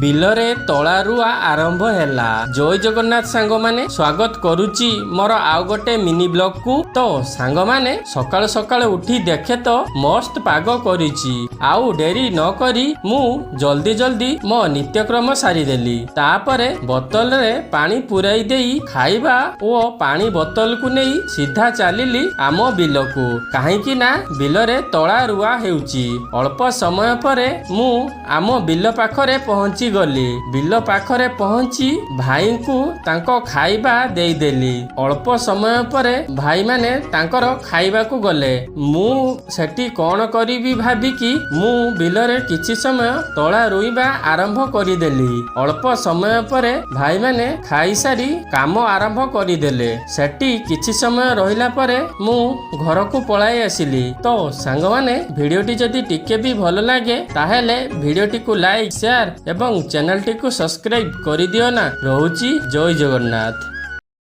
ବିଲରେ ତଳା ରୁଆ ଆରମ୍ଭ ହେଲା। ଜୟ ଜଗନ୍ନାଥ ସାଙ୍ଗମାନେ, ସ୍ୱାଗତ କରୁଛି ମୋର ଆଉ ଗୋଟେ ମିନି ବ୍ଲଗକୁ। ତ ସାଙ୍ଗମାନେ, ସକାଳୁ ସକାଳୁ ଉଠି ଦେଖେ ତ ମସ୍ତ ପାଗ କରିଛି। ଆଉ ଡେରି ନ କରି ମୁଁ ଜଲ୍ଦି ମୋ ନିତ୍ୟକ୍ରମ ସାରିଦେଲି। ତାପରେ ବୋତଲରେ ପାଣି ପୁରାଇ ଦେଇ ଖାଇବା ଓ ପାଣି ବୋତଲକୁ ନେଇ ସିଧା ଚାଲିଲି ଆମ ବିଲକୁ। କାହିଁକି ନା ବିଲରେ ତଳା ରୁଆ ହେଉଛି। ଅଳ୍ପ ସମୟ ପରେ ମୁଁ ଆମ ବିଲ ପାଖରେ ପହଞ୍ଚିଗଲି। ବିଲ ପାଖରେ ପହଞ୍ଚି ଭାଇଙ୍କୁ ତାଙ୍କ ଖାଇବା ଦେଇଦେଲି। ଅଳ୍ପ ସମୟ ପରେ ଭାଇମାନେ ତାଙ୍କର ଖାଇବାକୁ ଗଲେ। ମୁଁ ସେଠି କଣ କରିବି ଭାବିକି ମୁଁ ବିଲରେ କିଛି ସମୟ ତଳା ରୋଇବା ଆରମ୍ଭ କରିଦେଲି। ଅଳ୍ପ ସମୟ ପରେ ଭାଇମାନେ ଖାଇସାରି କାମ ଆରମ୍ଭ କରିଦେଲେ। ସେଠି କିଛି ସମୟ ରହିଲା ପରେ ମୁଁ ଘରକୁ ପଳାଇ ଆସିଲି। ତ ସାଙ୍ଗମାନେ, ଭିଡ଼ିଓଟି ଯଦି ଟିକେ ବି ଭଲ ଲାଗେ ତାହେଲେ ଭିଡ଼ିଓଟିକୁ ଲାଇକ୍, ସେୟାର ଏବଂ ଚ୍ୟାନେଲଟିକୁ ସବସ୍କ୍ରାଇବ କରିଦିଅ ନା। ରହୁଛି ଜୟ ଜଗନ୍ନାଥ।